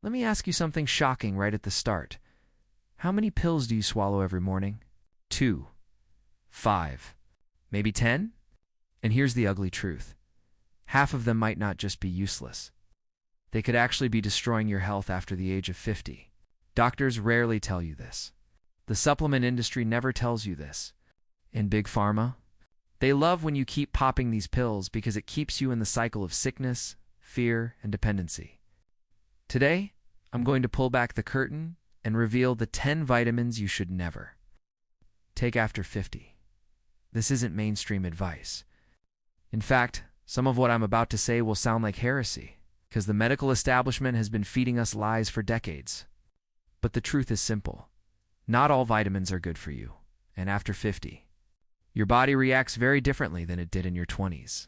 Let me ask you something shocking right at the start. How many pills do you swallow every morning? 2, 5, maybe 10? And here's the ugly truth. Half of them might not just be useless. They could actually be destroying your health after the age of 50. Doctors rarely tell you this. The supplement industry never tells you this. And Big Pharma? They love when you keep popping these pills because it keeps you in the cycle of sickness, fear, and dependency. Today, I'm going to pull back the curtain and reveal the 10 vitamins you should never take after 50. This isn't mainstream advice. In fact, some of what I'm about to say will sound like heresy, because the medical establishment has been feeding us lies for decades. But the truth is simple. Not all vitamins are good for you, and after 50, your body reacts very differently than it did in your 20s.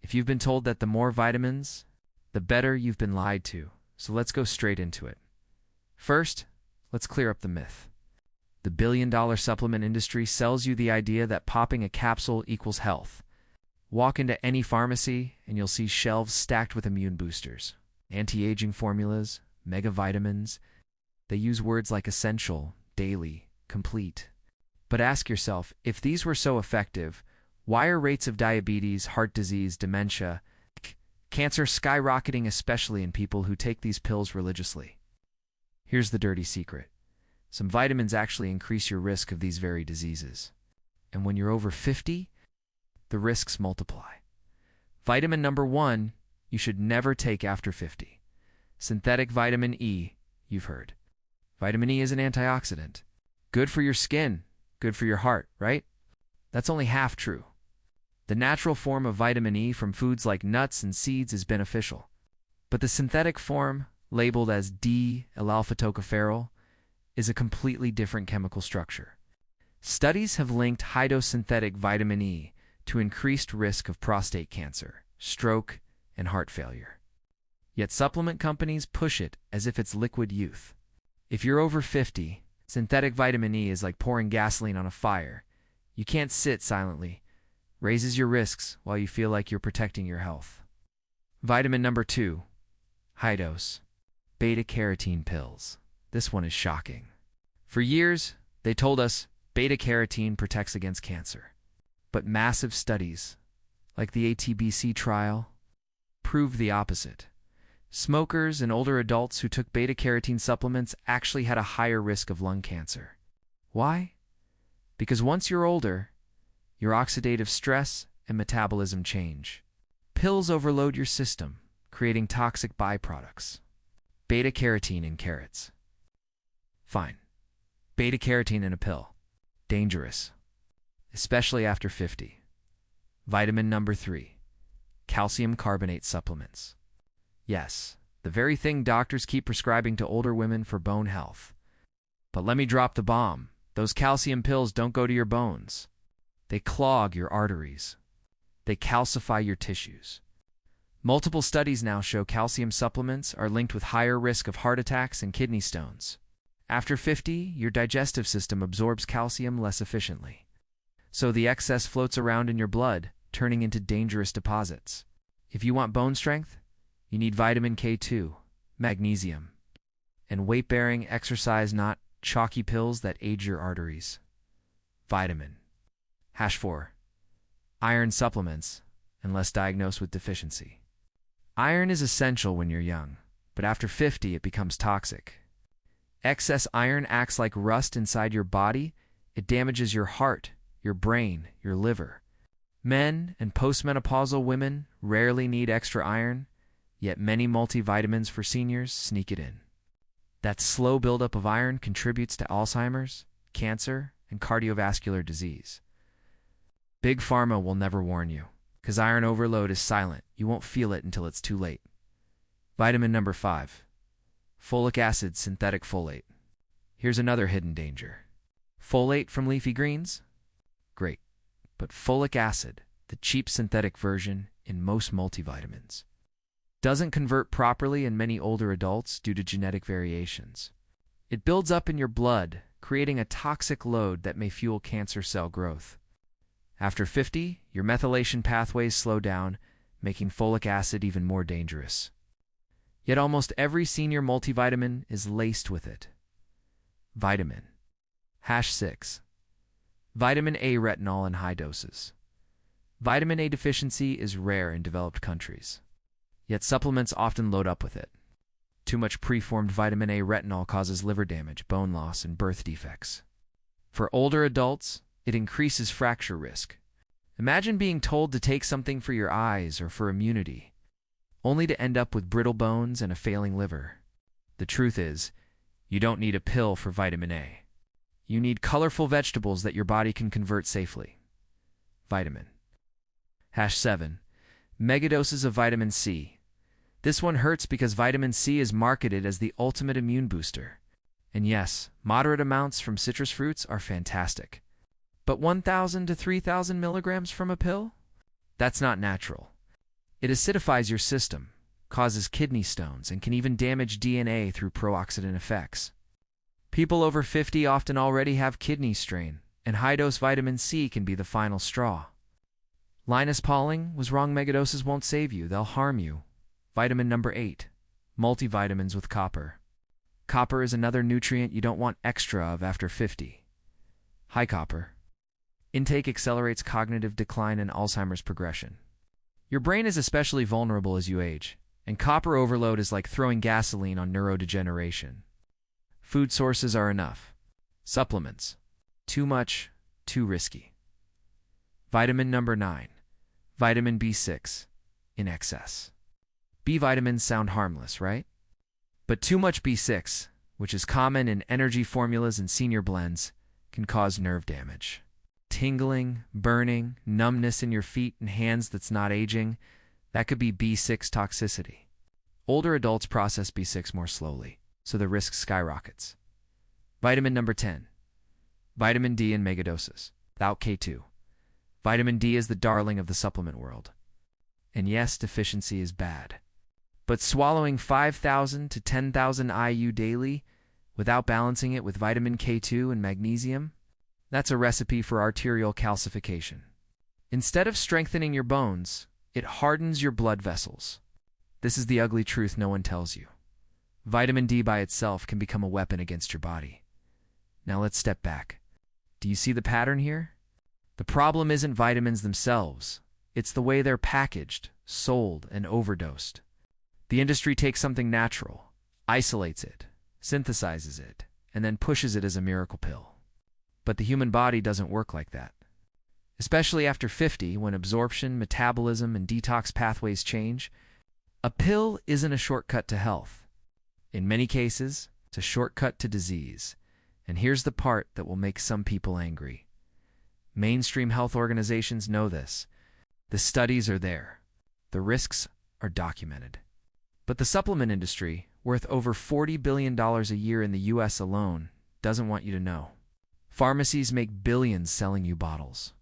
If you've been told that the more vitamins, the better, you've been lied to. So let's go straight into it. First, let's clear up the myth. The billion-dollar supplement industry sells you the idea that popping a capsule equals health. Walk into any pharmacy and you'll see shelves stacked with immune boosters, anti-aging formulas, mega vitamins. They use words like essential, daily, complete. But ask yourself, if these were so effective, why are rates of diabetes, heart disease, dementia, cancer skyrocketing, especially in people who take these pills religiously? Here's the dirty secret. Some vitamins actually increase your risk of these very diseases. And when you're over 50, the risks multiply. Vitamin number 1, you should never take after 50. Synthetic vitamin E, you've heard. Vitamin E is an antioxidant. Good for your skin, good for your heart, right? That's only half true. The natural form of vitamin E from foods like nuts and seeds is beneficial. But the synthetic form, labeled as D-L-alpha-tocopherol, is a completely different chemical structure. Studies have linked high-dose synthetic vitamin E to increased risk of prostate cancer, stroke, and heart failure. Yet supplement companies push it as if it's liquid youth. If you're over 50, synthetic vitamin E is like pouring gasoline on a fire. You can't sit silently. Raises your risks while you feel like you're protecting your health. Vitamin number 2, high dose, beta-carotene pills. This one is shocking. For years, they told us beta-carotene protects against cancer. But massive studies, like the ATBC trial, prove the opposite. Smokers and older adults who took beta-carotene supplements actually had a higher risk of lung cancer. Why? Because once you're older, your oxidative stress and metabolism change. Pills overload your system, creating toxic byproducts. Beta-carotene in carrots. Fine. Beta-carotene in a pill. Dangerous. Especially after 50. Vitamin number 3, calcium carbonate supplements. Yes, the very thing doctors keep prescribing to older women for bone health. But let me drop the bomb. Those calcium pills don't go to your bones. They clog your arteries. They calcify your tissues. Multiple studies now show calcium supplements are linked with higher risk of heart attacks and kidney stones. After 50, your digestive system absorbs calcium less efficiently. So the excess floats around in your blood, turning into dangerous deposits. If you want bone strength, you need vitamin K2, magnesium, and weight-bearing exercise, not chalky pills that age your arteries. Vitamin. #4. Iron supplements, unless diagnosed with deficiency. Iron is essential when you're young, but after 50 it becomes toxic. Excess iron acts like rust inside your body. It damages your heart, your brain, your liver. Men and postmenopausal women rarely need extra iron, yet many multivitamins for seniors sneak it in. That slow buildup of iron contributes to Alzheimer's, cancer, and cardiovascular disease. Big Pharma will never warn you, because iron overload is silent. You won't feel it until it's too late. Vitamin number 5, folic acid synthetic folate. Here's another hidden danger. Folate from leafy greens? Great. But folic acid, the cheap synthetic version in most multivitamins, doesn't convert properly in many older adults due to genetic variations. It builds up in your blood, creating a toxic load that may fuel cancer cell growth. After 50, your methylation pathways slow down, making folic acid even more dangerous. Yet almost every senior multivitamin is laced with it. Vitamin. #6. Vitamin A retinol in high doses. Vitamin A deficiency is rare in developed countries, yet supplements often load up with it. Too much preformed vitamin A retinol causes liver damage, bone loss, and birth defects. For older adults, it increases fracture risk. Imagine being told to take something for your eyes or for immunity, only to end up with brittle bones and a failing liver. The truth is, you don't need a pill for vitamin A. You need colorful vegetables that your body can convert safely. Vitamin. #7. Megadoses of vitamin C. This one hurts because vitamin C is marketed as the ultimate immune booster. And yes, moderate amounts from citrus fruits are fantastic. But 1,000 to 3,000 milligrams from a pill? That's not natural. It acidifies your system, causes kidney stones, and can even damage DNA through pro-oxidant effects. People over 50 often already have kidney strain, and high-dose vitamin C can be the final straw. Linus Pauling was wrong. Megadoses won't save you, they'll harm you. Vitamin #8. Multivitamins with copper. Copper is another nutrient you don't want extra of after 50. High copper. Intake accelerates cognitive decline and Alzheimer's progression. Your brain is especially vulnerable as you age, and copper overload is like throwing gasoline on neurodegeneration. Food sources are enough. Supplements. Too much, too risky. Vitamin #9. Vitamin B6. In excess. B vitamins sound harmless, right? But too much B6, which is common in energy formulas and senior blends, can cause nerve damage. Tingling, burning, numbness in your feet and hands that's not aging, that could be B6 toxicity. Older adults process B6 more slowly, so the risk skyrockets. Vitamin #10. Vitamin D in megadoses, without K2. Vitamin D is the darling of the supplement world. And yes, deficiency is bad. But swallowing 5,000 to 10,000 IU daily without balancing it with vitamin K2 and magnesium, that's a recipe for arterial calcification. Instead of strengthening your bones, it hardens your blood vessels. This is the ugly truth no one tells you. Vitamin D by itself can become a weapon against your body. Now let's step back. Do you see the pattern here? The problem isn't vitamins themselves. It's the way they're packaged, sold, and overdosed. The industry takes something natural, isolates it, synthesizes it, and then pushes it as a miracle pill. But the human body doesn't work like that. Especially after 50, when absorption, metabolism, and detox pathways change, a pill isn't a shortcut to health. In many cases, it's a shortcut to disease. And here's the part that will make some people angry. Mainstream health organizations know this. The studies are there. The risks are documented. But the supplement industry, worth over $40 billion a year in the US alone, doesn't want you to know. Pharmacies make billions selling you bottles.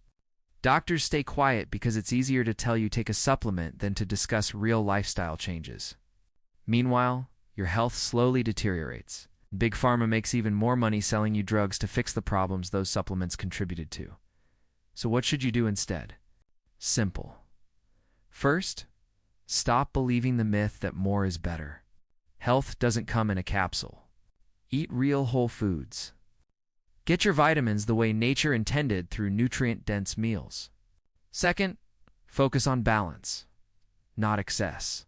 Doctors stay quiet because it's easier to tell you take a supplement than to discuss real lifestyle changes. Meanwhile, your health slowly deteriorates. Big Pharma makes even more money selling you drugs to fix the problems those supplements contributed to. So what should you do instead? Simple. First, stop believing the myth that more is better. Health doesn't come in a capsule. Eat real whole foods. Get your vitamins the way nature intended through nutrient-dense meals. Second, focus on balance, not excess.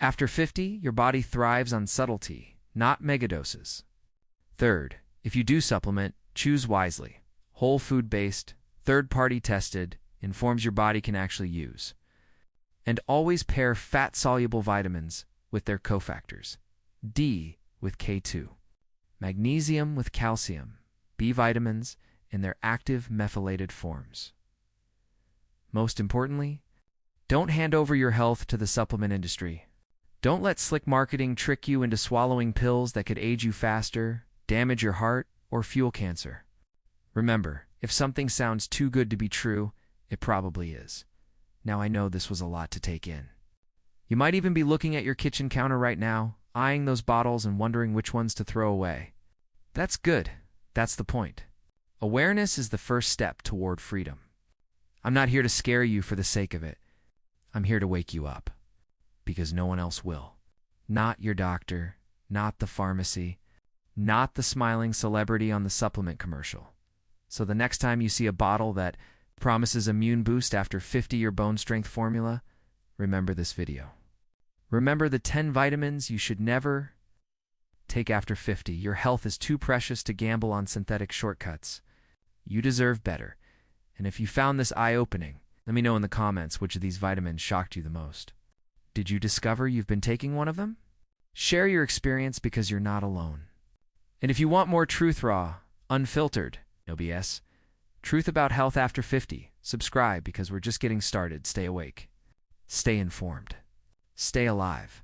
After 50, your body thrives on subtlety, not megadoses. Third, if you do supplement, choose wisely. Whole food-based, third-party tested, informs your body can actually use. And always pair fat-soluble vitamins with their cofactors. D with K2, magnesium with calcium, B vitamins in their active methylated forms. Most importantly, don't hand over your health to the supplement industry. Don't let slick marketing trick you into swallowing pills that could age you faster, damage your heart, or fuel cancer. Remember, if something sounds too good to be true, it probably is. Now I know this was a lot to take in. You might even be looking at your kitchen counter right now, eyeing those bottles and wondering which ones to throw away. That's good. That's the point. Awareness is the first step toward freedom. I'm not here to scare you for the sake of it. I'm here to wake you up. Because no one else will. Not your doctor, not the pharmacy, not the smiling celebrity on the supplement commercial. So the next time you see a bottle that promises immune boost after 50-year bone strength formula, remember this video. Remember the 10 vitamins you should never take after 50. Your health is too precious to gamble on synthetic shortcuts. You deserve better. And if you found this eye-opening, let me know in the comments which of these vitamins shocked you the most. Did you discover you've been taking one of them? Share your experience because you're not alone. And if you want more truth raw, unfiltered, no BS, truth about health after 50, subscribe because we're just getting started. Stay awake. Stay informed. Stay alive.